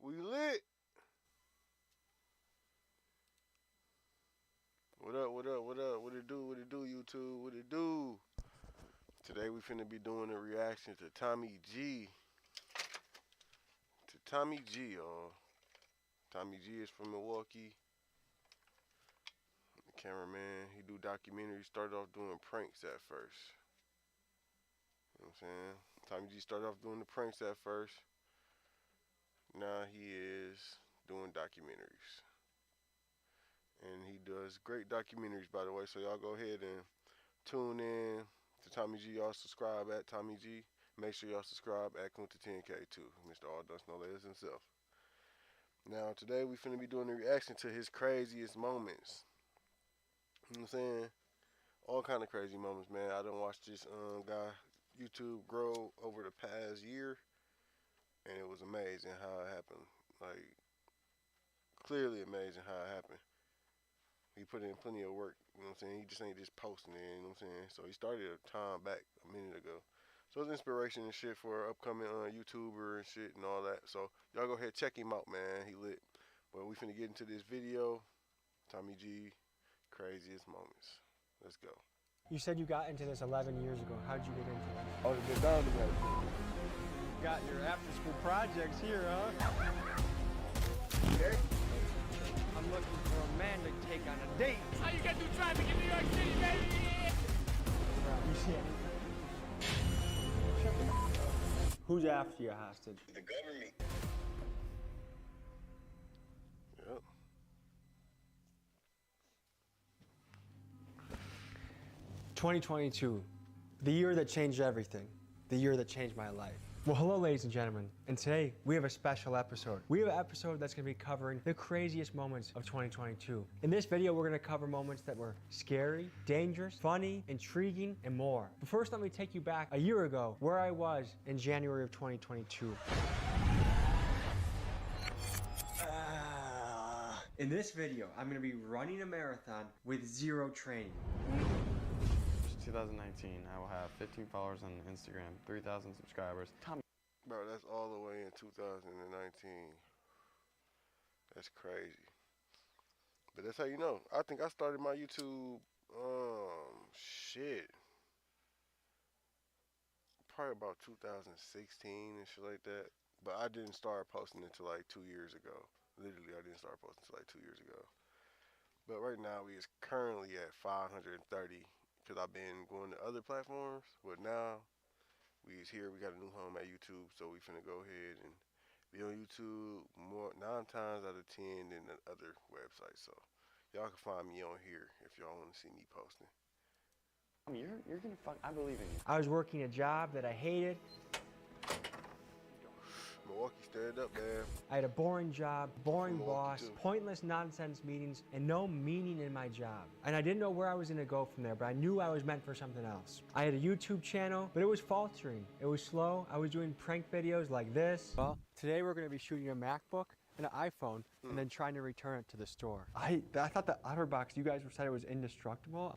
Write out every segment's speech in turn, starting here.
We lit. What up, what up, what up? What it do, YouTube? What it do? Today we finna be doing a reaction to Tommy G. Tommy G, y'all. Tommy G is from Milwaukee. The cameraman, he do documentaries. Started off doing pranks at first. You know what I'm saying? Tommy G started off doing the pranks at first. Now he is doing documentaries. And he does great documentaries, by the way. So y'all go ahead and tune in to Tommy G. Y'all subscribe at Tommy G. Make sure y'all subscribe at Kunta 10K too. Mr. All Dust No Layers himself. Now today we finna be doing a reaction to his craziest moments. You know what I'm saying? All kind of crazy moments, man. I done watched this guy YouTube grow over the past year. And it was amazing how it happened. Like, clearly amazing how it happened. He put in plenty of work, you know what I'm saying? He just ain't just posting it, you know what I'm saying? So he started a time back a minute ago. So it's inspiration and shit for upcoming YouTuber and shit and all that. So y'all go ahead, check him out, man. He lit. But we finna get into this video. Tommy G, craziest moments. Let's go. You said you got into this 11 years ago. How'd you get into it? Oh, the done together. Got your after-school projects here, huh? Okay. I'm looking for a man to take on a date. How you get through traffic in New York City, baby? You see it? Who's after you, hostage? The government. Yep. "2022, the year that changed everything, the year that changed my life." Well, hello, ladies and gentlemen, and today we have a special episode. We have an episode that's going to be covering the craziest moments of 2022. In this video, we're going to cover moments that were scary, dangerous, funny, intriguing, and more. But first, let me take you back a year ago, where I was in January of 2022. In this video, I'm going to be running a marathon with zero training. 2019, I will have 15 followers on Instagram, 3,000 subscribers. Tommy. Bro, that's all the way in 2019. That's crazy. But that's how you know. I think I started my YouTube, shit, probably about 2016 and shit like that. But I didn't start posting until like 2 years ago. Literally, I didn't start posting until like 2 years ago. But right now, we is currently at 530. Because I've been going to other platforms, but now we is here. We got a new home at YouTube, so we finna go ahead and be on YouTube more 9 times out of 10 than the other websites. So y'all can find me on here if y'all want to see me posting. You're gonna fuck. I believe in you. I was working a job that I hated. Milwaukee, stand up, man. I had a boring job, boring Milwaukee boss, too. pointless nonsense meetings, and no meaning in my job. And I didn't know where I was gonna go from there, but I knew I was meant for something else. I had a YouTube channel, but it was faltering. It was slow. I was doing prank videos like this. Well, today we're gonna be shooting a MacBook and an iPhone and then trying to return it to the store. I thought the OtterBox, you guys said it was indestructible.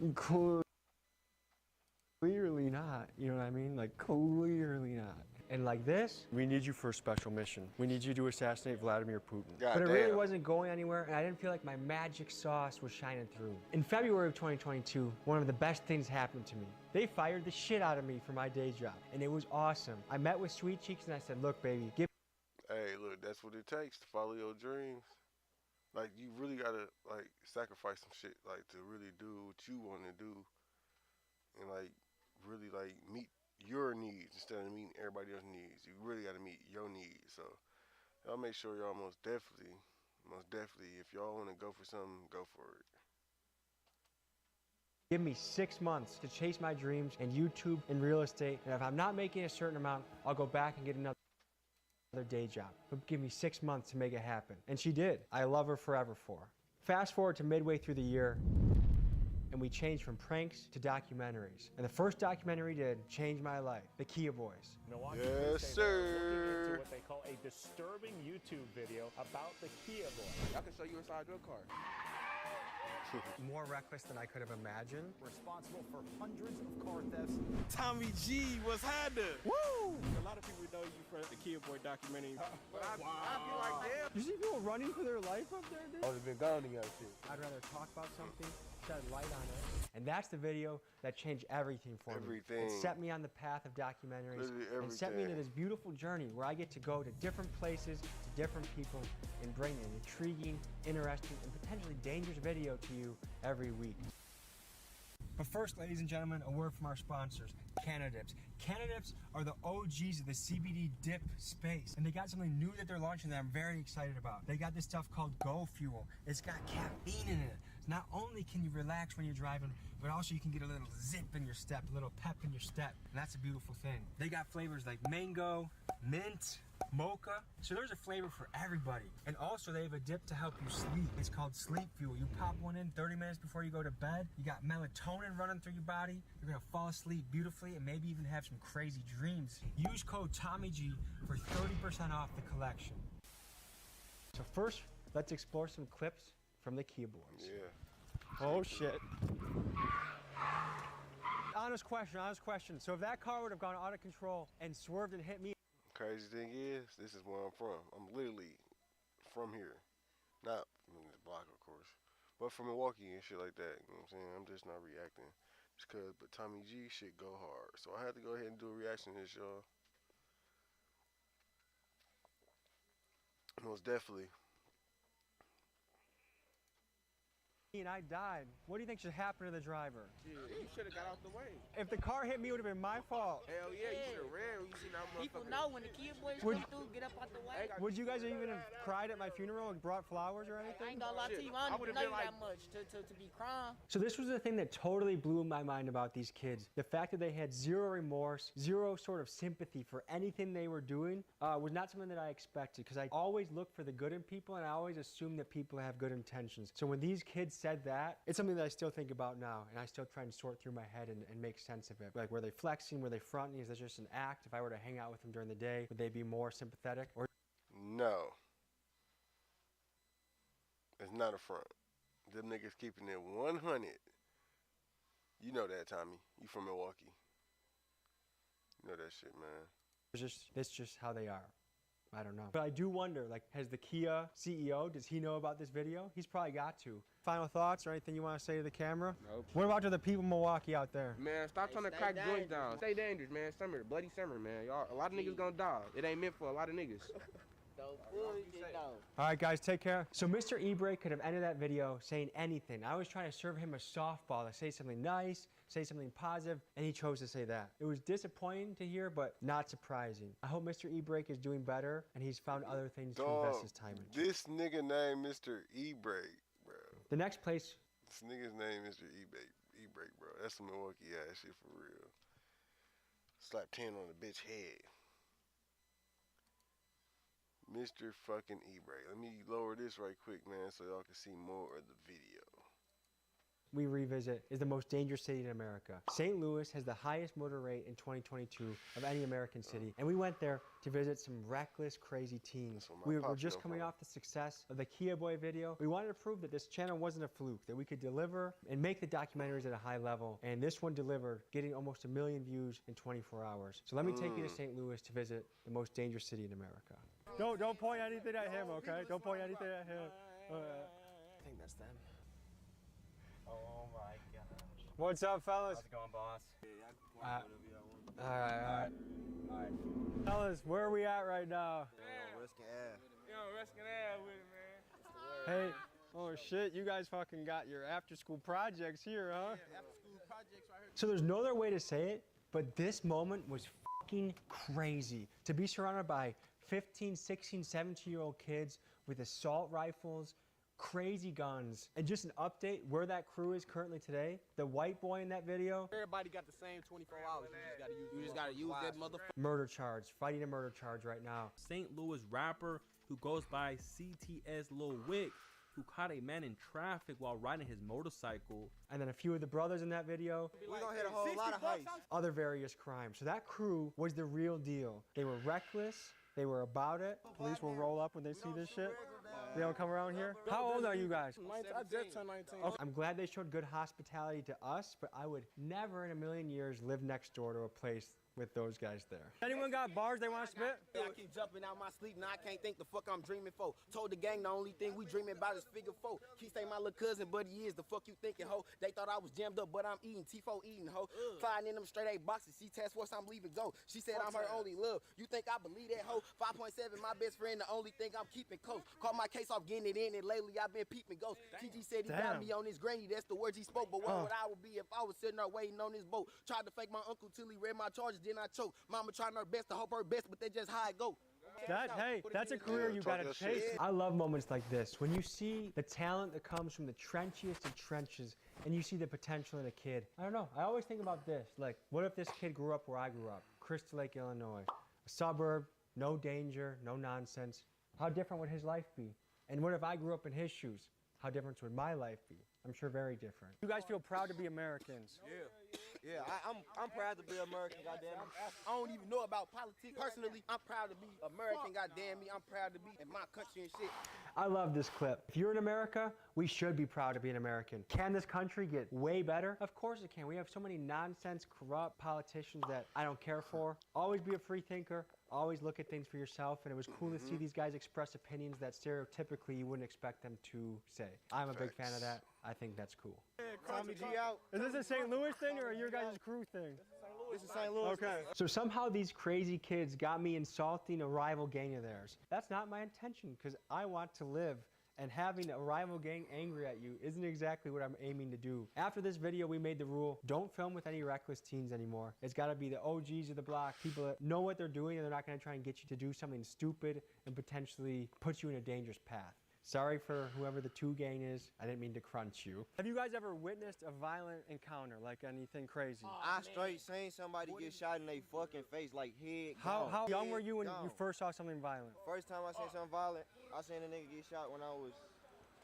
Clearly not, you know what I mean? Like, clearly not. And like this, we need you for a special mission. We need you to assassinate Vladimir Putin. God but it damn. really wasn't going anywhere, and I didn't feel like my magic sauce was shining through. In February of 2022, one of the best things happened to me. They fired the shit out of me for my day job, and it was awesome. I met with Sweet Cheeks and I said, look, baby, give. Hey, look, that's what it takes to follow your dreams. Like, you really gotta, like, sacrifice some shit, like, to really do what you want to do. And, like, really, like, meet your needs instead of meeting everybody else's needs. You really got to meet your needs. So y'all make sure y'all most definitely, if y'all want to go for something, go for it. Give me 6 months to chase my dreams in YouTube and real estate, and if I'm not making a certain amount, I'll go back and get another day job. But give me 6 months to make it happen. And she did. I love her forever for her. Fast forward to midway through the year, and we changed from pranks to documentaries. And the first documentary did change my life, The Kia Boys. Milwaukee Yes, police say sir. they're looking into what they call a disturbing YouTube video about the Kia Boy. I can show you inside your car. More reckless than I could have imagined. Responsible for hundreds of car thefts. Tommy G, what's happening? Woo! A lot of people know you from the Kid Boy documentary. But I feel like, damn. You see people running for their life up there, dude? I would have been gone to y'all shit. I'd rather talk about something, shed light on it. And that's the video that changed everything for me. Everything. It set me on the path of documentaries. Literally And set me into everything. this beautiful journey where I get to go to different places, to different people, and bring an intriguing, interesting, and potentially dangerous video to you every week. But first, ladies and gentlemen, a word from our sponsors, Canadips. Canadips are the OGs of the CBD dip space. And they got something new that they're launching that I'm very excited about. They got this stuff called Go Fuel. It's got caffeine in it. Not only can you relax when you're driving, but also you can get a little zip in your step, a little pep in your step. And that's a beautiful thing. They got flavors like mango, mint, mocha. So there's a flavor for everybody. And also they have a dip to help you sleep. It's called Sleep Fuel. You pop one in 30 minutes before you go to bed. You got melatonin running through your body. You're gonna fall asleep beautifully and maybe even have some crazy dreams. Use code TommyG for 30% off the collection. So first, let's explore some clips from the Kia Boys. Yeah. Oh shit. Honest question. So if that car would have gone out of control and swerved and hit me, Crazy thing is, this is where I'm from. I'm literally from here. Not from this block, of course. But from Milwaukee and shit like that. You know what I'm saying? I'm just not reacting. Just cause, but Tommy G shit go hard. So I had to go ahead and do a reaction to this, y'all. Most definitely. and I died, what do you think should happen to the driver? Yeah, you should have got out the way. If the car hit me, it would have been my fault. Hell yeah, you should have ran when you seen that People motherfucker. know when the Kid Boys Would- come through, get up out the way. Would you guys even have cried at my funeral and brought flowers or I anything? ain't gonna lie to you, I I don't would've know you been that much to be crying. So this was the thing that totally blew my mind about these kids. The fact that they had zero remorse, zero sort of sympathy for anything they were doing was not something that I expected, because I always look for the good in people and I always assume that people have good intentions. So when these kids said that, it's something that I still think about now, and I still try and sort through my head and make sense of it. Like, were they flexing, were they fronting, is this just an act? If I were to hang out with them during the day, would they be more sympathetic? Or No. It's not a front. Them niggas keeping it 100. You know that, Tommy. You from Milwaukee. You know that shit, man. it's just how they are. I don't know. But I do wonder, like, has the Kia CEO, does he know about this video? He's probably got to. Final thoughts or anything you want to say to the camera? Nope. What about to the people in Milwaukee out there? Man, stop trying to stay crack joints dangerous. down. Stay dangerous, man. Summer, bloody summer, man. Y'all, a lot of niggas gonna die. It ain't meant for a lot of niggas. Don't bullshit though. All right, guys, take care. So Mr. Ebrey could have ended that video saying anything. I was trying to serve him a softball to say something nice, say something positive, and he chose to say that. It was disappointing to hear, but not surprising. I hope Mr. Ebrey is doing better, and he's found other things to invest his time in. This nigga named Mr. E-Break, bro. The next place, This nigga's name Mr. E-Break, bro. That's some Milwaukee ass shit for real. Slap 10 on the bitch head. Mr. fucking E-Break. Let me lower this right quick, man, so y'all can see more of the video. we revisit is the most dangerous city in America. St. Louis has the highest murder rate in 2022 of any American city, and we went there to visit some reckless, crazy teens. That's what my We were pops just come coming from. off the success of the Kia Boy video. We wanted to prove that this channel wasn't a fluke, that we could deliver and make the documentaries at a high level, and this one delivered, getting almost 1 million views in 24 hours. So let me take you to St. Louis to visit the most dangerous city in America. Don't point anything at him, okay? Don't point anything at him. I think that's them. Oh my gosh. What's up, fellas? How's it going, boss? All right. Fellas, where are we at right now? Hey, oh shit, you guys fucking got your after school projects here, huh? So there's no other way to say it, but this moment was fucking crazy. To be surrounded by 15, 16, 17-year-old kids with assault rifles, crazy guns, and just an update where that crew is currently today. The white boy in that video, Everybody got the same 24 hours. You just gotta use that motherfucker. murder charge, fighting a murder charge right now. St. Louis rapper who goes by CTS Lil Wick, who caught a man in traffic while riding his motorcycle. And then a few of the brothers in that video, We gonna hit a whole lot of heists. other various crimes. So that crew was the real deal. They were reckless, they were about it. Police will roll up when they see this shit. They don't come around here? How old are you guys? I just turned 19. Okay. I'm glad they showed good hospitality to us, but I would never in a million years live next door to a place with those guys there. Anyone got bars they want to spit? I keep jumping out my sleep, now I can't think the fuck I'm dreaming for. Told the gang the only thing we dreaming about is figure 4. Keep say my little cousin, but he is the fuck you thinking, ho. They thought I was jammed up, but I'm eating T4 eating, ho. Flying in them straight A boxes, she task force, I'm leaving go. She said I'm her only love. You think I believe that, ho? 5.7, my best friend, the only thing I'm keeping close. Caught my case off getting it in, and lately I've been peeping ghosts. TG said he got me on his granny, that's the words he spoke. But what would I be if I was sitting there waiting on this boat? Tried to fake my uncle till he read my charges, then I choked. Mama trying her best to hope her best, but that's just how it go. That's a career you gotta chase. I love moments like this, when you see the talent that comes from the trenchiest of trenches, and you see the potential in a kid. I don't know, I always think about this, like, what if this kid grew up where I grew up? Crystal Lake, Illinois. A suburb, no danger, no nonsense. How different would his life be? And what if I grew up in his shoes? How different would my life be? I'm sure very different. You guys feel proud to be Americans? Yeah, I'm proud to be American, goddamn me. I don't even know about politics. Personally, I'm proud to be American, goddamn me. I'm proud to be in my country and shit. I love this clip. If you're in America, we should be proud to be an American. Can this country get way better? Of course it can. We have so many nonsense, corrupt politicians that I don't care for. Always be a free thinker. Always look at things for yourself, and it was cool to see these guys express opinions that stereotypically you wouldn't expect them to say. I'm a big fan of that. I think that's cool. Tommy G out. Is this a St. Louis thing or your guys' crew thing? This is St. Louis. Okay. So somehow these crazy kids got me insulting a rival gang of theirs. That's not my intention, because I want to live. And having a rival gang angry at you isn't exactly what I'm aiming to do. After this video, we made the rule, don't film with any reckless teens anymore. It's gotta be the OGs of the block, people that know what they're doing and they're not gonna try and get you to do something stupid and potentially put you in a dangerous path. Sorry for whoever the 2 gang is. I didn't mean to crunch you. Have you guys ever witnessed a violent encounter, like anything crazy? I straight seen somebody get shot in their fucking face, like head gone. How young were you when gone. you first saw something violent? First time I seen something violent, I seen a nigga get shot when I was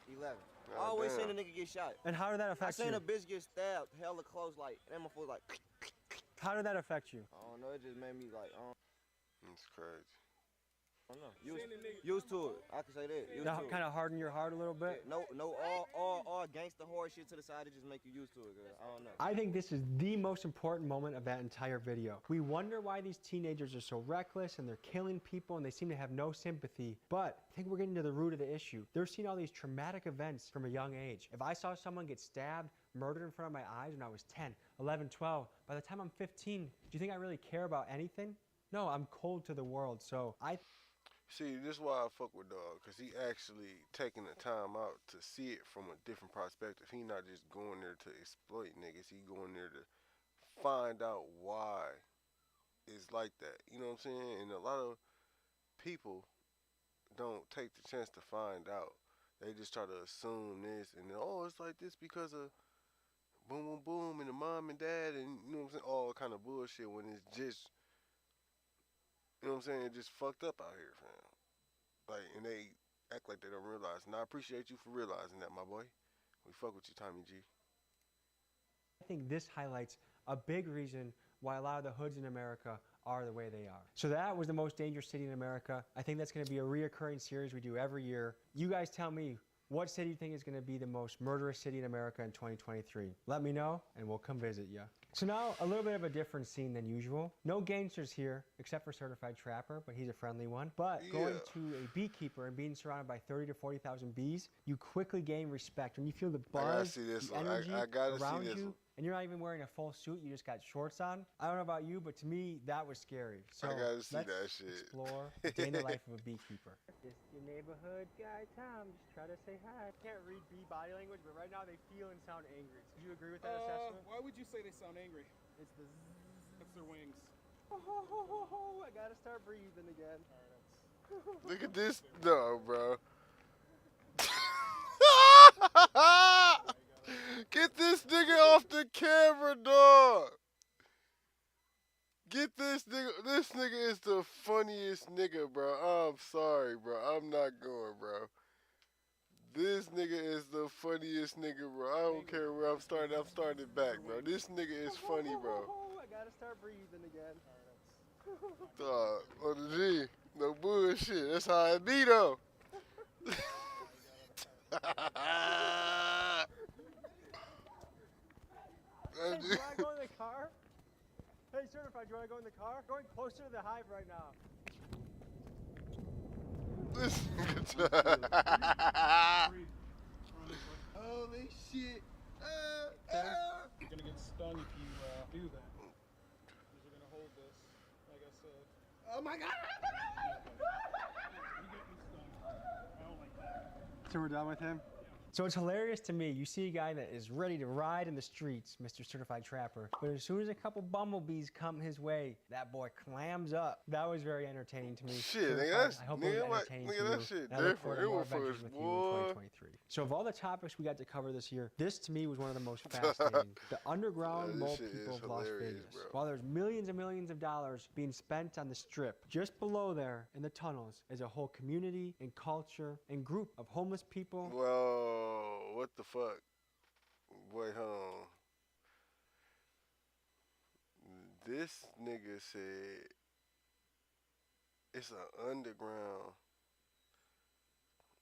11. I always seen a nigga get shot. And how did that affect you? I seen a bitch get stabbed hella close, like, and my foot like. How did that affect you? I don't know, it just made me like, It's crazy. I don't know. Used to it. I can say that. That kind of harden your heart a little bit? Yeah, no, all gangsta horror shit to the side, it just make you used to it, girl. I don't know. I think this is the most important moment of that entire video. We wonder why these teenagers are so reckless and they're killing people and they seem to have no sympathy. But I think we're getting to the root of the issue. They're seeing all these traumatic events from a young age. If I saw someone get stabbed, murdered in front of my eyes when I was 10, 11, 12, by the time I'm 15, do you think I really care about anything? No, I'm cold to the world. So See, this is why I fuck with Dog, because he actually taking the time out to see it from a different perspective. He not just going there to exploit niggas. He going there to find out why it's like that. You know what I'm saying? And a lot of people don't take the chance to find out. They just try to assume this and oh, it's like this because of boom, boom, boom, and the mom and dad, and you know what I'm saying? All kind of bullshit when it's just, you know what I'm saying? It's just fucked up out here, fam. Like, and they act like they don't realize. And I appreciate you for realizing that, my boy. We fuck with you, Tommy G. I think this highlights a big reason why a lot of the hoods in America are the way they are. So that was the most dangerous city in America. I think that's gonna be a reoccurring series we do every year. You guys tell me, what city do you think is gonna be the most murderous city in America in 2023? Let me know, and we'll come visit you. So now, a little bit of a different scene than usual. No gangsters here, except for Certified Trapper, but he's a friendly one. But going to a beekeeper and being surrounded by 30 to 40,000 bees, you quickly gain respect. When you feel the buzz, the energy around you, and you're not even wearing a full suit, you just got shorts on. I don't know about you, but to me, that was scary. So I gotta see let's that shit. Explore the day in the life of a beekeeper. This your neighborhood guy, Tom. Just try to say hi. I can't read bee body language, but right now they feel and sound angry. Do you agree with that assessment? Why would you say they sound angry? It's the zzz. It's their wings. I gotta start breathing again. Look at this, no, bro. Get this nigga off the camera, dog. Get this nigga. This nigga is the funniest nigga, bro. I'm sorry, bro. I'm not going, bro. This nigga is the funniest nigga, bro. I don't care where I'm starting. I'm starting back, bro. This nigga is funny, bro. I gotta start breathing again. Dog, on the G. No bullshit. That's how it be, though. Hey, do you want to go in the car? Hey, Certified, do you want to go in the car? Going closer to the hive right now. Holy shit. You're gonna get stung if you do that. Because you're gonna hold this, like I said. Oh my god. You get me stung. I don't like that. So we're done with him? So it's hilarious to me. You see a guy that is ready to ride in the streets, Mr. Certified Trapper, but as soon as a couple bumblebees come his way, that boy clams up. That was very entertaining to me. Shit, Certified, that's, I hope it was entertaining to you. that shit And I look forward different. to It more was adventures first, with you in boy. 2023. So of all the topics we got to cover this year, this to me was one of the most fascinating. The underground This mole shit people is of Las hilarious, Vegas. bro. While there's millions and millions of dollars being spent on the strip, just below there in the tunnels is a whole community and culture and group of homeless people. Whoa, what the fuck? Wait, hold on. This nigga said it's an underground,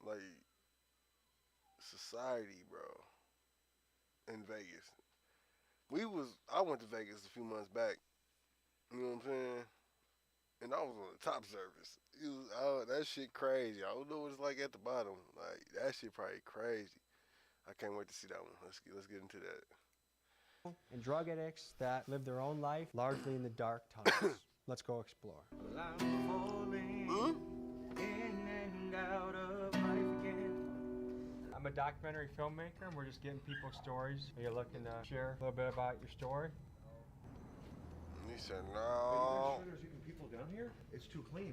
like, society, bro, in Vegas. I went to Vegas a few months back, you know what I'm saying? And I was on the top service. That shit crazy. I don't know what it's like at the bottom. Like, that shit probably crazy. I can't wait to see that one. Let's get into that. And drug addicts that live their own life largely in the dark tunnels. Let's go explore. I'm a documentary filmmaker, and we're just getting people's stories. Are you looking to share a little bit about your story? He said Are you no. sure there's even people down here? It's too clean.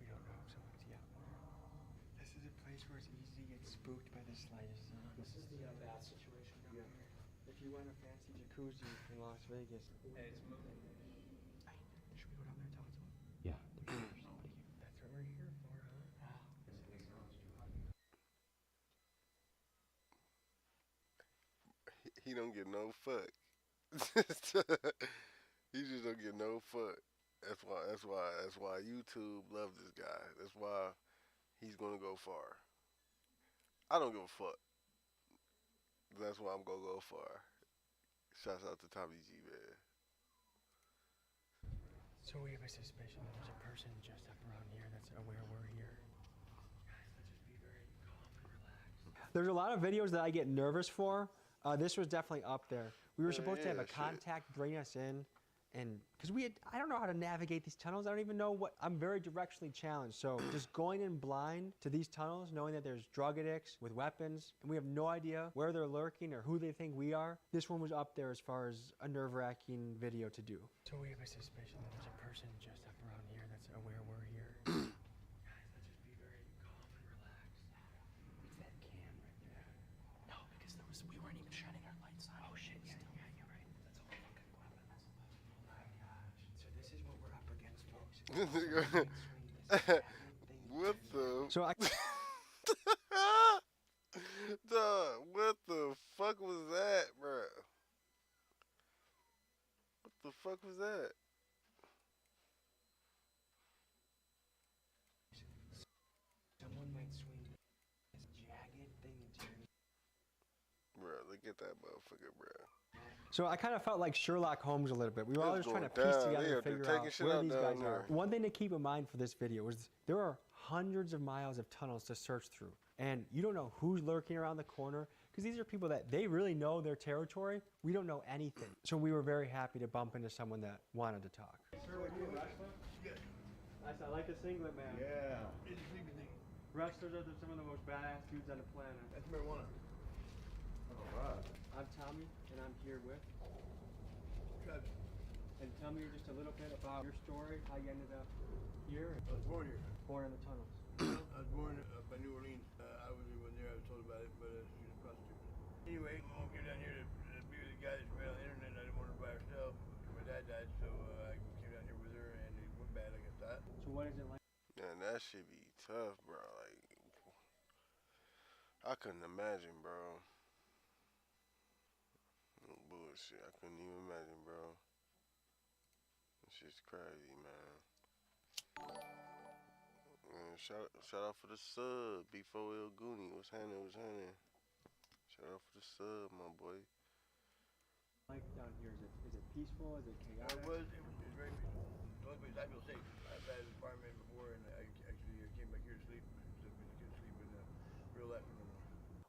We don't know if someone's yelling. This is a place where it's easy to get spooked by the slightest thing. This is the bath situation down here. If you want a fancy jacuzzi in Las Vegas. Hey, it's moving. Should we go down there and tell someone? Yeah, there's somebody here. That's what we're here for, huh? He don't get no fuck. He just don't get no fuck. That's why YouTube loves this guy. That's why he's gonna go far. I don't give a fuck. That's why I'm gonna go far. Shouts out to Tommy G, man. So we have a suspicion that there's a person just up around here that's aware we're here. Guys, let's just be very calm and relaxed. There's a lot of videos that I get nervous for. This was definitely up there. We were supposed to have a contact bring us in, and because I don't know how to navigate these tunnels. I don't even know what. I'm very directionally challenged. So just going in blind to these tunnels, knowing that there's drug addicts with weapons, and we have no idea where they're lurking or who they think we are. This one was up there as far as a nerve-wracking video to do. So we have a suspicion that there's a person just up around here that's aware we're here. Guys, let's just be very calm and relaxed. It's that cam right there. No, because we weren't even shining our lights on. Oh shit, yeah, you're right. That's all fucking weapons. Oh my gosh. So this is what we're up against, folks. What the? So I. Duh, what the fuck was that, bro? What the fuck was that? Someone might swing this jagged thing into your. Bro, look at that motherfucker, bro. So I kind of felt like Sherlock Holmes a little bit. We were all It's just trying to going piece down. together They and are figure taking out shit where out these down guys there. are. One thing to keep in mind for this video is there are hundreds of miles of tunnels to search through. And you don't know who's lurking around the corner because these are people that they really know their territory. We don't know anything. So we were very happy to bump into someone that wanted to talk. Sir, are you a wrestler? Yes. I like the singlet, man. Yeah. It's a sleepy thing. Wrestlers are some of the most badass dudes on the planet. That's marijuana. All right. I'm Tommy, and I'm here with. Travis. And tell me just a little bit about your story, how you ended up here. I was born here. Born in the tunnels. I was born by New Orleans. I wasn't there. I was told about it, but she was a prostitute. Anyway, I came down here to be with the guy that's made on the internet. I didn't want her by herself. My dad died, so I came down here with her, and it went bad, I guess that. So what is it like? Man, that shit be tough, bro. Like, I couldn't imagine, bro. No bullshit. I couldn't even imagine, bro. This shit's crazy, man. Shout out for the sub. Before El Goonie. What's happening? Shout out for the sub, my boy. Life down here, is it peaceful? Is it chaotic? It was very peaceful. The only place I feel safe. I've had an apartment before, and I actually came back here to sleep. So I could sleep in real life no more.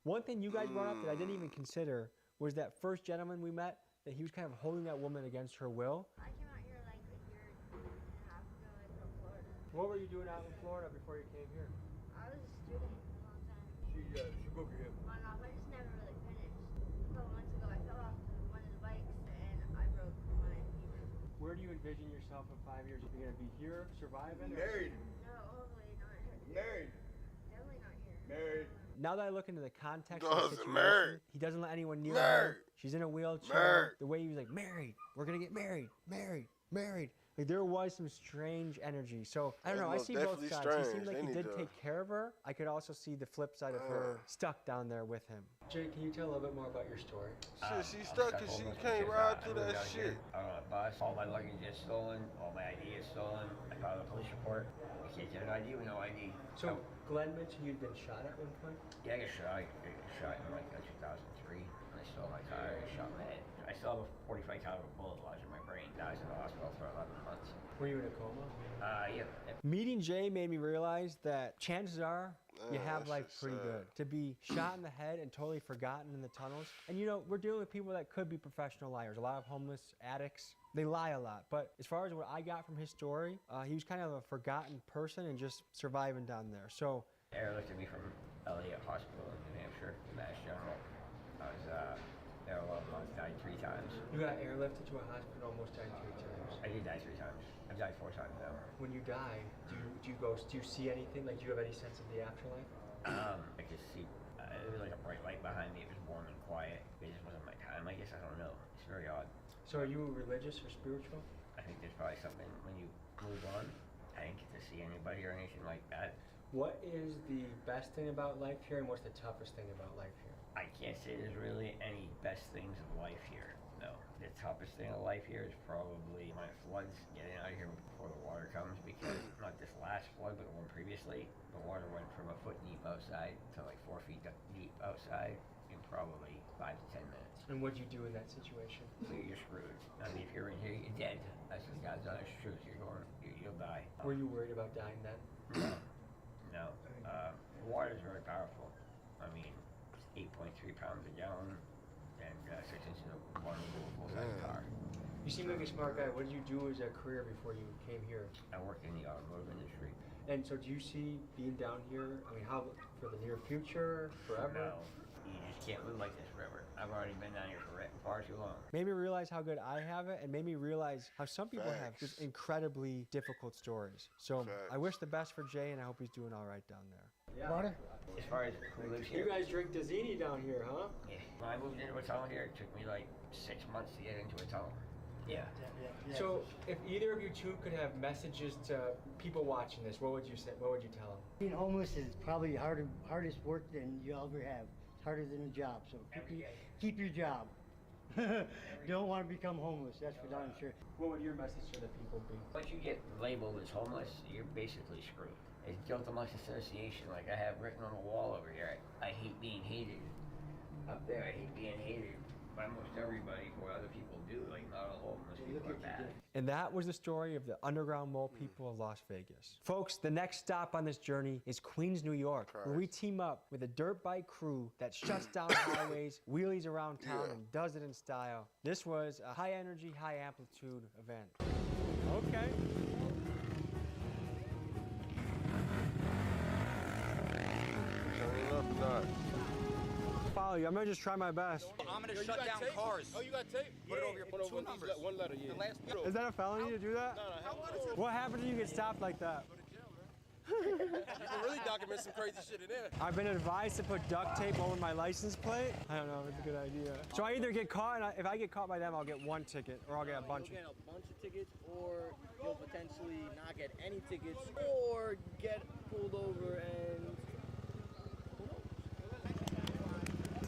One thing you guys brought up that I didn't even consider was that first gentleman we met, that he was kind of holding that woman against her will. I came out here like a year and a half ago from Florida. What were you doing out in Florida before you came here? I was a student for a long time. She broke her hip. On off, I just never really finished. A couple months ago, I fell off one of the bikes and I broke my femur. Where do you envision yourself in 5 years? Are you gonna be here, surviving? Married. No, hopefully not. Married. Definitely not here. Married. Now that I look into the context of the situation, married. he doesn't let anyone near Married. her. She's in a wheelchair. Married. The way he was like, married, we're gonna get married. Like there was some strange energy. So I don't know. I Most see both definitely sides. He strange. seemed like They he need did to- take care of her. I could also see the flip side of her stuck down there with him. Jay, can you tell a little bit more about your story? Shit, she's stuck because she can't ride through that shit. I was on a bus. All my luggage is stolen. All my ID is stolen. I filed a police report. I can't get an ID with no ID. So Glenn mentioned you'd been shot at one point? Yeah, I got shot in like 2003. And I stole my car and shot my head. I still have a 45 caliber bullet lodged in my brain. I was in the hospital for 11 months. Were you in a coma? Yeah. Meeting Jay made me realize that chances are you have life pretty good. To be shot in the head and totally forgotten in the tunnels. And you know, we're dealing with people that could be professional liars. A lot of homeless addicts, they lie a lot. But as far as what I got from his story, he was kind of a forgotten person and just surviving down there. So They airlifted me from Elliott Hospital in New Hampshire to Mass General. I was there 11 months, died 3 times. you got airlifted to a hospital, almost died 3 times. I did die 3 times. I've died 4 times now. When you die, do you see anything? Like, do you have any sense of the afterlife? I could see, it was like a bright light behind me. It was warm and quiet. It just wasn't my time, I guess. I don't know. It's very odd. So are you religious or spiritual? I think there's probably something when you move on. I didn't get to see anybody or anything like that. What is the best thing about life here, and what's the toughest thing about life here? I can't say there's really any best things of life here. No. The toughest thing of life here is probably my floods, getting out of here before the water comes, because not this last flood, but the one previously, the water went from a foot deep outside to like 4 feet deep outside in probably 5 to 10 minutes. And what'd you do in that situation? So you're screwed. I mean, if you're in here, you're dead. That's just God's honest truth. You'll die. Were you worried about dying then? No. Water is very powerful. I mean, it's 8.3 pounds a gallon and 6 inches of water in a full-size car. You seem like a smart guy. What did you do as a career before you came here? I worked in the automotive industry. And so do you see being down here, I mean, how, for the near future, forever? No. You just can't live like this forever. I've already been down here for far too long. Made me realize how good I have it, and made me realize how some people have just incredibly difficult stories. So I wish the best for Jay, and I hope he's doing all right down there. Yeah. Water? As far as who lives here. You guys drink Dazzini down here, huh? Yeah. When I moved into a tunnel here, it took me like 6 months to get into a tunnel. Yeah. So if either of you two could have messages to people watching this, what would you say? What would you tell them? Being homeless is probably hardest work than you'll ever have. It's harder than a job, so keep your job. Don't want to become homeless, that's for darn sure. What would your message to the people be? Once you get labeled as homeless, you're basically screwed. It's guilt amongst association, like I have written on the wall over here. I hate being hated. Up there, I hate being hated by most everybody for what other people do. Like, not all homeless people are bad. And that was the story of the underground mole people of Las Vegas. Folks, the next stop on this journey is Queens, New York, where we team up with a dirt bike crew that shuts down highways, wheelies around town, and does it in style. This was a high energy, high amplitude event. Okay. Turn it up a notch. Follow you. I'm gonna just try my best. I'm gonna shut down cars. Oh, you got tape? Put it over your two numbers. One letter, yeah. The last Is that a felony to do that? No. What happens when you get stopped like that? You can really document some crazy shit in there. I've been advised to put duct tape over my license plate. I don't know if it's a good idea. So I either get caught, and if I get caught by them, I'll get 1 ticket, or I'll get a bunch. You'll get a bunch of tickets, or you'll potentially not get any tickets, or get pulled over and...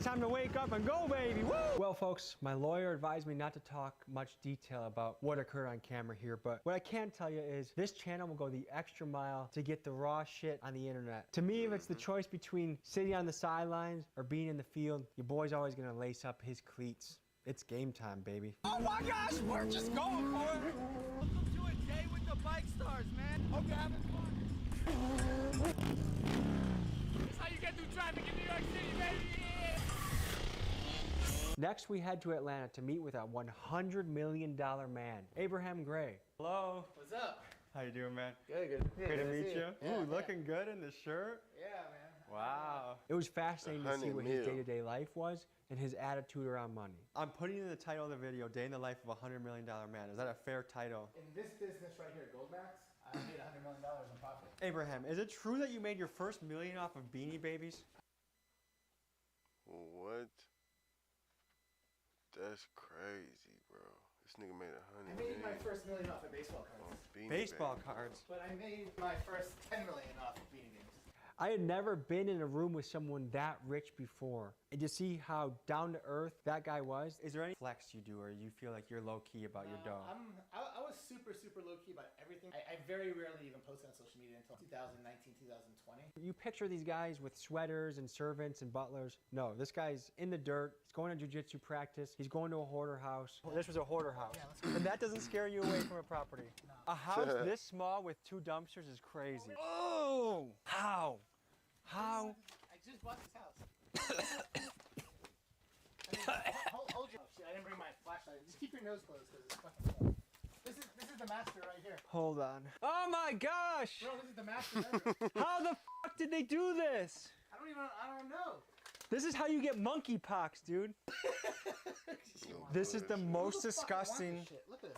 time to wake up and go, baby. Woo! Well, folks, my lawyer advised me not to talk much detail about what occurred on camera here, but what I can tell you is this channel will go the extra mile to get the raw shit on the internet. To me, if it's the choice between sitting on the sidelines or being in the field, your boy's always gonna lace up his cleats. It's game time, baby. Oh my gosh, we're just going for it. Welcome to a day with the bike stars, man. Hope you're having fun. That's how you get through traffic in New York City, baby. Next, we head to Atlanta to meet with a $100 million man, Abraham Gray. Hello. What's up? How you doing, man? Good. Good to meet you. Yeah, Ooh, looking good in the shirt. Yeah, man. Wow. It was fascinating to see what his day-to-day life was and his attitude around money. I'm putting in the title of the video, Day in the Life of a $100 Million Man. Is that a fair title? In this business right here, Goldmax, I made $100 million in profit. Abraham, is it true that you made your first million off of Beanie Babies? What? That's crazy, bro. This nigga made $100 I made my first million off of baseball cards. Baseball cards? But I made my first 10 million off of Beanie Babies. I had never been in a room with someone that rich before. And to see how down to earth that guy was, is there any flex you do or you feel like you're low key about your dough? I was super low key about everything. I very rarely even posted on social media until 2019, 2020. You picture these guys with sweaters and servants and butlers. No, this guy's in the dirt. He's going to jiu-jitsu practice. He's going to a hoarder house. This was a hoarder house. Yeah, let's go. And that doesn't scare you away from a property. No. A house this small with 2 dumpsters is crazy. Oh! How? I just bought this house. hold your shit. I didn't bring my flashlight. Just keep your nose closed because it's fucking cold. This is the master right here. Hold on. Oh my gosh! Bro, this is the master bedroom. How the fuck did they do this? I don't know. This is how you get monkeypox, dude. This is the most disgusting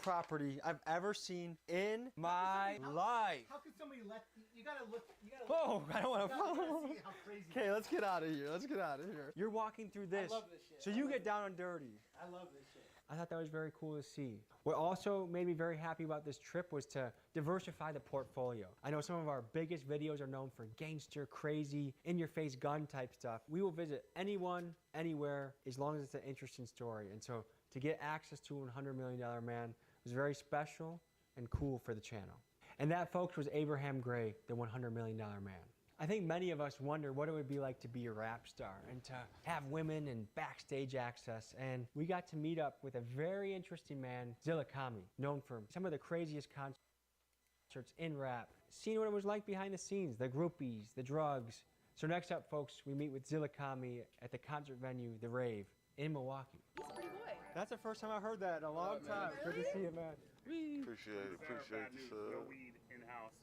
property I've ever seen in my life. How could somebody you gotta look. Oh, I don't want to follow. See how crazy. Okay, let's get out of here. You're walking through this. I love this shit. So you get down and dirty. I love this shit. I thought that was very cool to see. What also made me very happy about this trip was to diversify the portfolio. I know some of our biggest videos are known for gangster, crazy, in-your-face gun type stuff. We will visit anyone, anywhere, as long as it's an interesting story. And so to get access to a $100 million man was very special and cool for the channel. And that, folks, was Abraham Gray, the $100 million man. I think many of us wonder what it would be like to be a rap star and to have women and backstage access. And we got to meet up with a very interesting man, Zillakami, known for some of the craziest concerts in rap. Seeing what it was like behind the scenes, the groupies, the drugs. So next up, folks, we meet with Zillakami at the concert venue, The Rave, in Milwaukee. He's a pretty boy. That's the first time I heard that in a long time. Really? Good to see you, man. Appreciate the sub. No weed in house.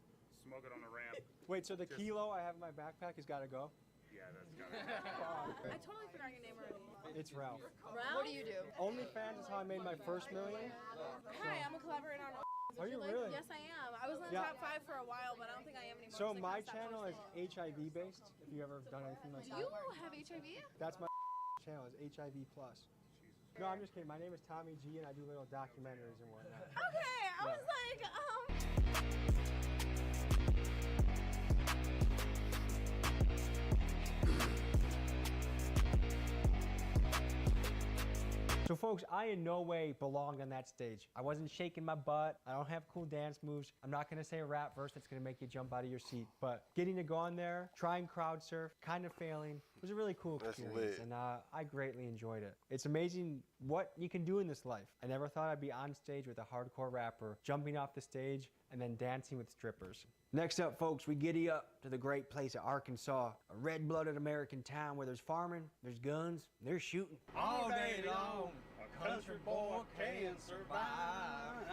Smoke it on the ramp. Wait, so the kilo I have in my backpack has got to go? Yeah, that's gotta go. I totally forgot your name already. It's Ralph. Ralph? What do you do? OnlyFans is how I made my first million. Hi, I'm a collaborator on Are you really? Yes, I am. I was in the top 5 for a while, but I don't think I am anymore. So my channel is HIV based, if you ever done anything like Do that. you have HIV? That's my channel, is HIV+. No, I'm just kidding. My name is Tommy G, and I do little documentaries and whatnot. Okay, I was like, So folks, I in no way belonged on that stage. I wasn't shaking my butt. I don't have cool dance moves. I'm not gonna say a rap verse that's gonna make you jump out of your seat. But getting to go on there, trying crowd surf, kind of failing, was a really cool experience. And I greatly enjoyed it. It's amazing what you can do in this life. I never thought I'd be on stage with a hardcore rapper, jumping off the stage and then dancing with strippers. Next up, folks, we giddy up to the great place of Arkansas, a red-blooded American town where there's farming, there's guns, there's shooting. All day long, a country boy can survive.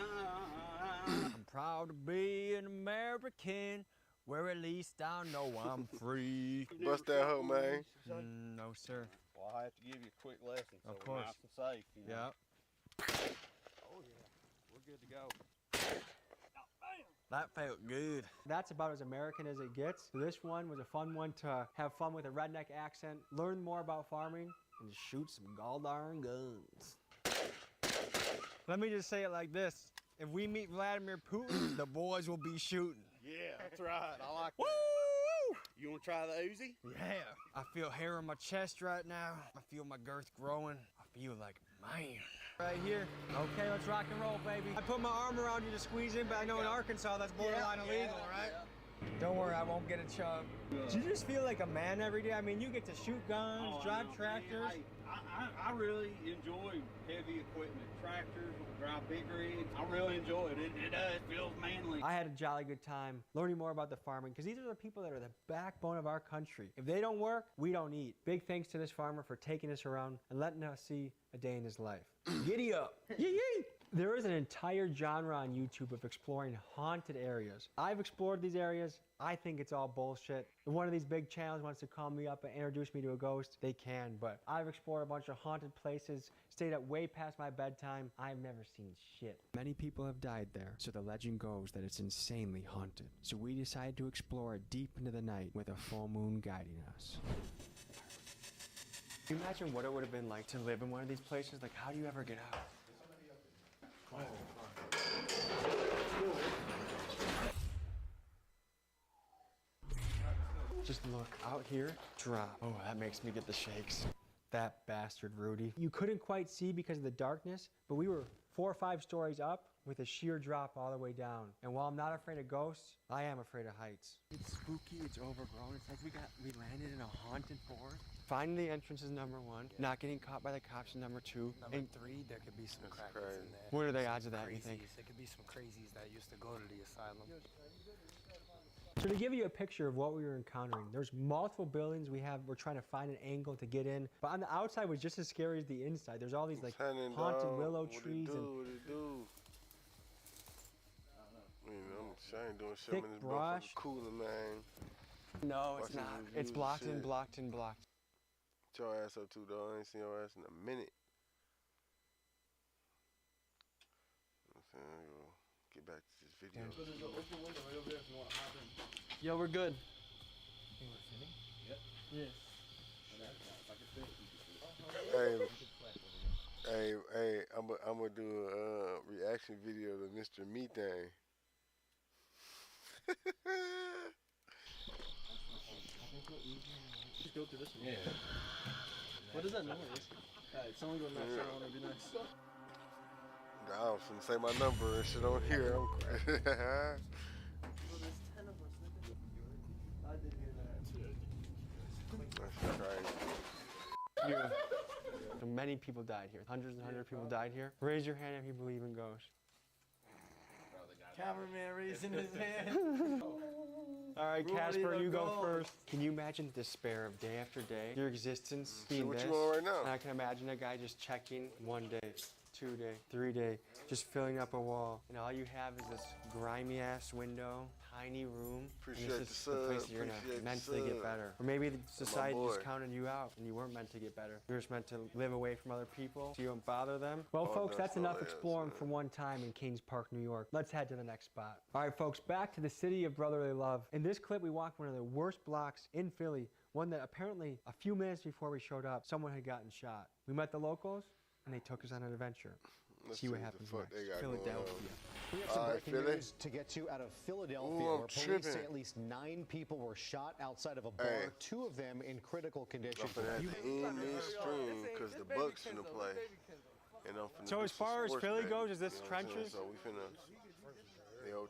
I'm proud to be an American, where at least I know I'm free. Bust that hoe, man. No, sir. Well, I have to give you a quick lesson, so Of course. we're nice and safe. You know? Yep. Oh yeah, we're good to go. That felt good. That's about as American as it gets. So this one was a fun one to have fun with a redneck accent, learn more about farming, and just shoot some goldarn guns. Let me just say it like this. If we meet Vladimir Putin, the boys will be shooting. Yeah, that's right. I like Woo! that. You want to try the Uzi? Yeah. I feel hair on my chest right now. I feel my girth growing. I feel like man. Right here. Okay, let's rock and roll, baby. I put my arm around you to squeeze in, but I know in Arkansas that's borderline illegal, right? Don't worry, I won't get a chub. Do you just feel like a man every day? I mean, you get to shoot guns, drive tractors. I really enjoy heavy equipment. Tractors, drive big rigs. I really enjoy it. It does. It feels manly. I had a jolly good time learning more about the farming because these are the people that are the backbone of our country. If they don't work, we don't eat. Big thanks to this farmer for taking us around and letting us see a day in his life. Giddy up. Yee yee. There is an entire genre on YouTube of exploring haunted areas. I've explored these areas. I think it's all bullshit. If one of these big channels wants to call me up and introduce me to a ghost, they can, but I've explored a bunch of haunted places, stayed up way past my bedtime. I've never seen shit. Many people have died there, so the legend goes that it's insanely haunted. So we decided to explore it deep into the night with a full moon guiding us. Can you imagine what it would have been like to live in one of these places? Like, how do you ever get out? Just look out here, drop. Oh, that makes me get the shakes. That bastard Rudy. You couldn't quite see because of the darkness, but we were 4 or 5 stories up with a sheer drop all the way down. And while I'm not afraid of ghosts, I am afraid of heights. It's spooky, it's overgrown. It's like we landed in a haunted forest. Finding the entrance is number 1. Not getting caught by the cops is number 2. Number 3, there could be some crackers in there. What are the odds of that, you think? There could be some crazies that used to go to the asylum. So to give you a picture of what we were encountering, there's multiple buildings we're trying to find an angle to get in, but on the outside was just as scary as the inside. There's all these like haunted willow trees and I'm trying doing something in this brush. Cooler, man. No, it's not. It's blocked and blocked and blocked. Get your ass up too, though. I ain't seen your ass in a minute. I'm saying, get back to this video. So there's an open window right over there if you want to hop in. Yo, we're good. Yep. Yes. Hey, I'm gonna do a reaction video to Mr. Methane. Just go through this one. Yeah. What is that noise? Someone go knock someone would be nice. I was gonna say my number and shit on here. There's 10 of us. I did hear that. That's crazy. Here. So many people died here. Hundreds and hundreds of people died here. Raise your hand if you believe in ghosts. Cameraman raising his hand. All right, Casper, you go first. Can you imagine the despair of day after day? Your existence being what this? you want right now? And I can imagine a guy just checking 1 day, 2 day, 3 day, just filling up a wall. And all you have is this grimy ass window, tiny room. Appreciate and this is the place that you're meant to get better. Or maybe society just counted you out and you weren't meant to get better. You were just meant to live away from other people so you don't bother them. Well, folks, that's enough exploring for one time in Kings Park, New York. Let's head to the next spot. All right, folks, back to the city of brotherly love. In this clip, we walked one of the worst blocks in Philly, one that apparently a few minutes before we showed up, someone had gotten shot. We met the locals and they took us on an adventure. See what happens next. Philadelphia. We have some breaking news to get to out of Philadelphia, where police say at least 9 people were shot outside of a bar, 2 of them in critical condition. I'm finna end this stream because the Bucks finna play. And I'm finna so as far as Philly goes, is this trenches? So we finna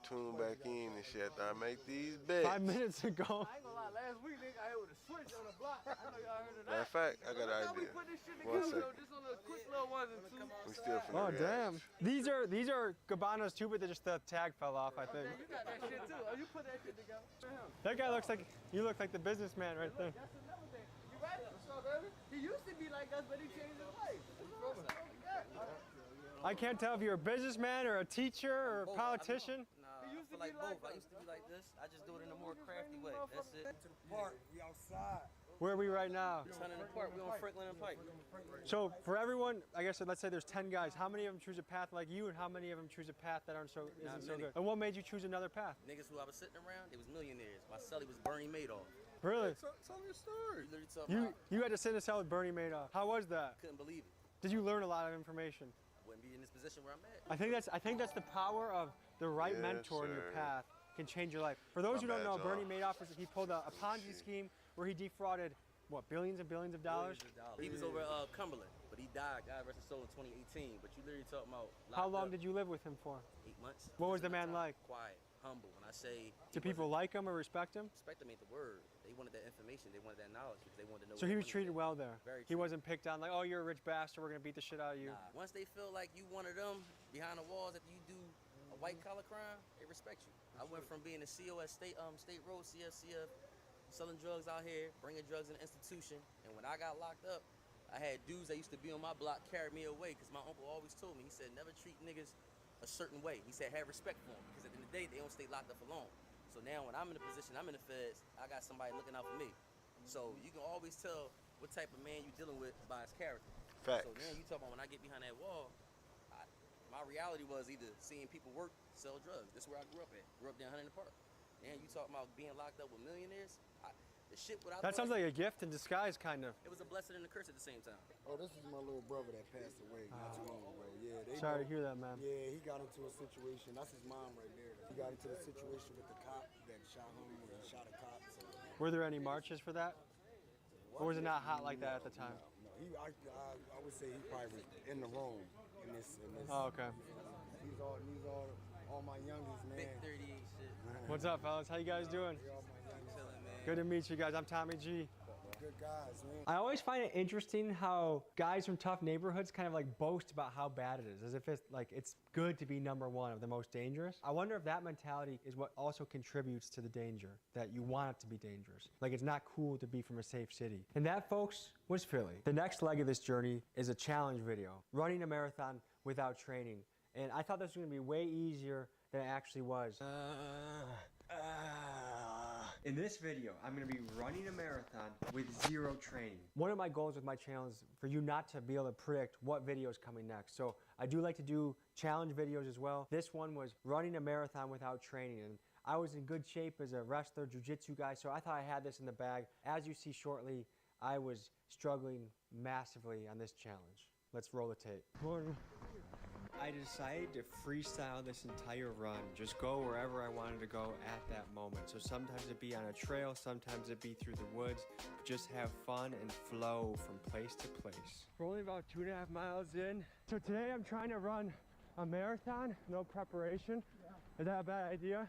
tune back in and shit after I make these bets. 5 minutes ago. I ain't gonna lie, last week nigga I hit with a switch on the block. I know y'all heard of that. Matter of fact, I got an idea. We put this shit together though, just on a quick little 1 and 2. We still finna Oh damn. These are Gabbana's too, but just the tag fell off, I think. You got that shit too. Oh, you put that shit together. That guy looks like you look like the businessman right there. That's another thing. You right? What's up, baby? He used to be like us, but he changed his life. I can't tell if you're a businessman or a teacher or a politician. I feel like both. I used to be like this. I just do it in a more crafty way. That's it. To the park. We outside. Where are we right now? Turning the park. We on Franklin and Pike. So for everyone, I guess let's say there's 10 guys. How many of them choose a path like you, and how many of them choose a path that isn't so good? And what made you choose another path? Niggas who I was sitting around, they was millionaires. My celly was Bernie Madoff. Really? Tell me your story. You had to sit in a cell with Bernie Madoff. How was that? Couldn't believe it. Did you learn a lot of information? Wouldn't be in this position where I'm at. I think that's the power of the right mentor in your path. can change your life. For those who don't know, bad, Bernie y'all. Madoff, he pulled a Ponzi scheme where he defrauded, what, billions and billions of dollars? He was over Cumberland, but he died, God rest his soul, in 2018. But you literally talking about How long up did you live with him for? 8 months. What was the man like? Quiet, humble. When I say Do people like him or respect him? respect him ain't the word. They wanted that information. They wanted that knowledge because they wanted to know. So where he the was money treated well there. Very He wasn't picked on like, oh, you're a rich bastard, we're gonna beat the shit out of you. Nah. Once they feel like you one of them behind the walls after you do a white collar crime, they respect you. I went from being a CO at State Road, CF, selling drugs out here, bringing drugs in the institution, and when I got locked up, I had dudes that used to be on my block carry me away because my uncle always told me, he said, never treat niggas a certain way. He said, have respect for them because at the end of the day, they don't stay locked up for long. So now when I'm in a position, I'm in the feds, I got somebody looking out for me. So you can always tell what type of man you're dealing with by his character. Facts. So now you talk about when I get behind that wall, my reality was either seeing people work, sell drugs. That's where I grew up at. Grew up down Huntington Park. Now you talking about being locked up with millionaires. The shit what I That sounds like a gift in disguise, kind of. it was a blessing and a curse at the same time. Oh, this is my little brother that passed away not too long ago. Yeah, Sorry to hear that, man. Yeah, he got into a situation. That's his mom right there. He got into a situation with the cop that shot him. Where he shot a cop. So. Were there any marches for that? Or was it not hot like that at the time? No. I would say he probably was in the wrong in this. Oh, okay. These all my youngest, man. Big 38 shit. What's up, fellas? How you guys doing? Chilling, man. Good to meet you guys. I'm Tommy G. Good guys, man. I always find it interesting how guys from tough neighborhoods kind of like boast about how bad it is, as if it's like it's good to be number one of the most dangerous. I wonder if that mentality is what also contributes to the danger, that you want it to be dangerous. Like it's not cool to be from a safe city. And that, folks, was Philly. The next leg of this journey is a challenge video, running a marathon without training. And I thought this was gonna be way easier than it actually was. In this video, I'm gonna be running a marathon with zero training. One of my goals with my channel is for you not to be able to predict what video is coming next. So I do like to do challenge videos as well. This one was running a marathon without training. And I was in good shape as a wrestler, jiu-jitsu guy, so I thought I had this in the bag. As you see shortly, I was struggling massively on this challenge. Let's roll the tape. I decided to freestyle this entire run, just go wherever I wanted to go at that moment. So sometimes it'd be on a trail, sometimes it'd be through the woods, just have fun and flow from place to place. We're only about 2.5 miles in. So today I'm trying to run a marathon, no preparation. Is that a bad idea?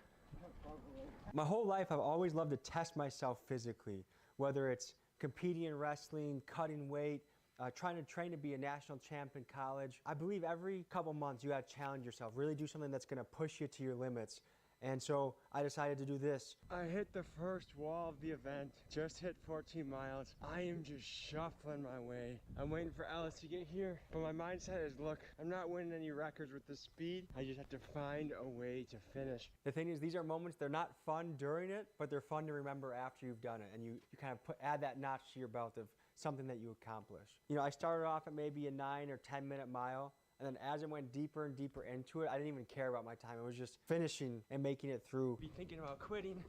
My whole life I've always loved to test myself physically, whether it's competing in wrestling, cutting weight, trying to train to be a national champ in college. I believe every couple months you gotta challenge yourself, really do something that's gonna push you to your limits. And so I decided to do this. I hit the first wall of the event, just hit 14 miles. I am just shuffling my way. I'm waiting for Alice to get here, but my mindset is, look, I'm not winning any records with the speed. I just have to find a way to finish. The thing is, these are moments, they're not fun during it, but they're fun to remember after you've done it. And you kind of add that notch to your belt of something that you accomplished. You know, I started off at maybe a 9 or 10 minute mile. And then as I went deeper and deeper into it, I didn't even care about my time. It was just finishing and making it through. Be thinking about quitting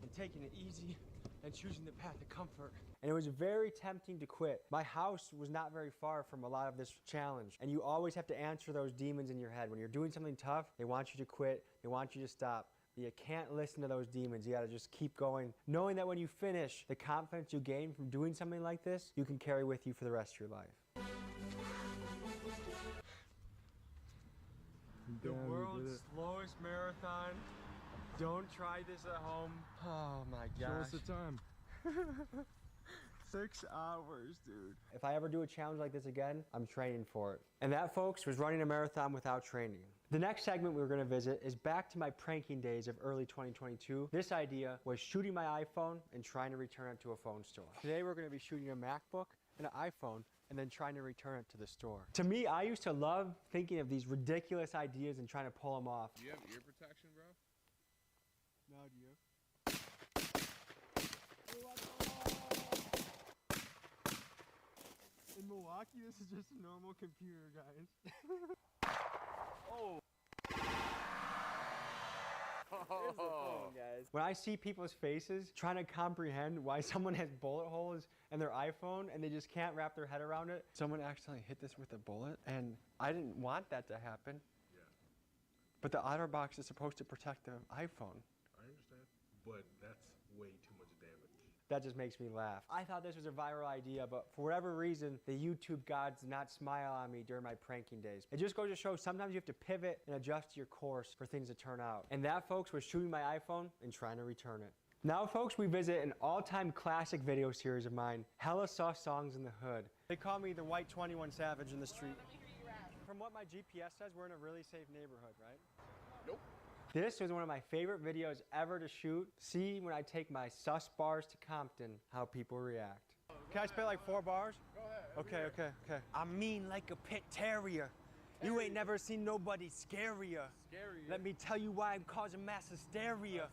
and taking it easy and choosing the path of comfort. And it was very tempting to quit. My house was not very far from a lot of this challenge. And you always have to answer those demons in your head. When you're doing something tough, they want you to quit, they want you to stop. You can't listen to those demons. You gotta just keep going, knowing that when you finish, the confidence you gain from doing something like this, you can carry with you for the rest of your life. The world's slowest marathon. Don't try this at home. Oh my gosh. Show us the time. 6 hours, dude. If I ever do a challenge like this again, I'm training for it. And that, folks, was running a marathon without training. The next segment we're gonna visit is back to my pranking days of early 2022. This idea was shooting my iPhone and trying to return it to a phone store. Today we're gonna be shooting a MacBook and an iPhone and then trying to return it to the store. To me, I used to love thinking of these ridiculous ideas and trying to pull them off. Do you have ear protection, bro? No, do you? In Milwaukee, this is just a normal computer, guys. Oh. Here's the phone, guys. When I see people's faces trying to comprehend why someone has bullet holes in their iPhone and they just can't wrap their head around it. Someone actually hit this with a bullet, and I didn't want that to happen. Yeah. But the OtterBox is supposed to protect the iPhone. I but that's way too much damage. That just makes me laugh. I thought this was a viral idea, but for whatever reason, the YouTube gods did not smile on me during my pranking days. It just goes to show sometimes you have to pivot and adjust your course for things to turn out. And that, folks, was shooting my iPhone and trying to return it. Now, folks, we visit an all-time classic video series of mine, Hella Sauce Songs in the Hood. They call me the White 21 Savage in the street. From what my GPS says, we're in a really safe neighborhood, right? Nope. This was one of my favorite videos ever to shoot. See when I take my sus bars to Compton, how people react. Can I spit like 4 bars? Go ahead. Okay. I mean like a pit terrier. You ain't never seen nobody scarier. Let me tell you why I'm causing mass hysteria.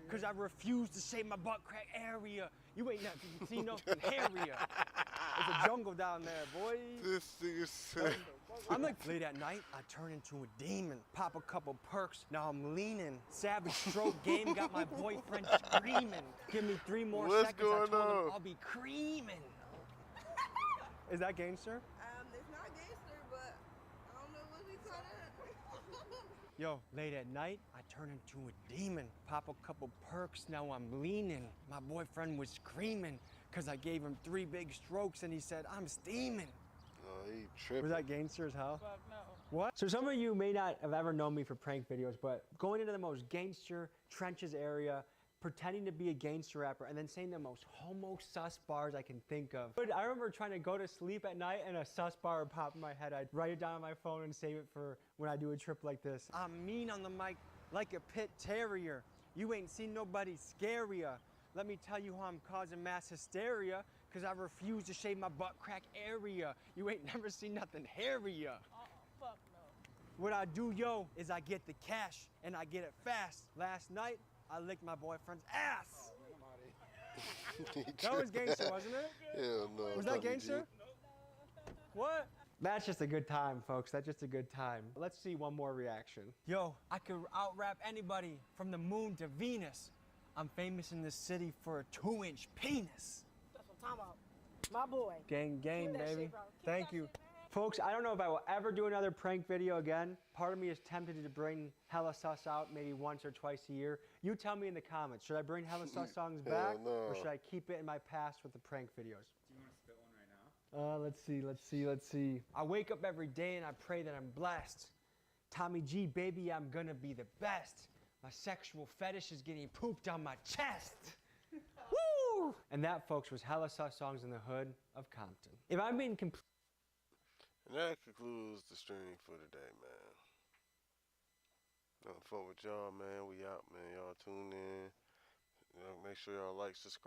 Cause I refuse to shave my butt crack area. You ain't never seen nothing hairier. There's a jungle down there, boy. This thing is sick. I'm like, late at night, I turn into a demon. Pop a couple perks, now I'm leaning. Savage stroke game got my boyfriend screaming. Give me 3 more What's seconds, I told going him on? I'll be creaming. Is that gangster? It's not gangster, but I don't know what we call that. Yo, late at night, I turn into a demon. Pop a couple perks, now I'm leaning. My boyfriend was screaming, cause I gave him 3 big strokes and he said, I'm steaming. Oh, he tripping. Was that gangster as hell? Fuck no. What? So some of you may not have ever known me for prank videos, but going into the most gangster trenches area, pretending to be a gangster rapper, and then saying the most homo sus bars I can think of. But I remember trying to go to sleep at night and a sus bar would pop in my head. I'd write it down on my phone and save it for when I do a trip like this. I'm mean on the mic like a pit terrier. You ain't seen nobody scarier. Let me tell you how I'm causing mass hysteria, cause I refuse to shave my butt crack area. You ain't never seen nothing hairier. Fuck no. What I do, yo, is I get the cash and I get it fast. Last night, I licked my boyfriend's ass. That was gangster, wasn't it? Hell no. Was that gangster? What? That's just a good time, folks. That's just a good time. Let's see one more reaction. Yo, I could out-rap anybody from the moon to Venus. I'm famous in this city for a 2-inch penis. That's what I'm talking about. My boy. Gang, Keep that baby. shit, bro. Keep Thank that you. shit, man. Folks, I don't know if I will ever do another prank video again. Part of me is tempted to bring Hella Sus out maybe once or twice a year. You tell me in the comments, should I bring Hella Sus songs back or should I keep it in my past with the prank videos? Do you want to spit one right now? Let's see. I wake up every day and I pray that I'm blessed. Tommy G, baby, I'm gonna be the best. My sexual fetish is getting pooped on my chest. Woo! And that, folks, was Hella Sus Songs in the Hood of Compton. If I'm being complete. And that concludes the stream for today, man. Nothing fun with y'all, man. We out, man. Y'all tune in. You know, make sure y'all like, subscribe.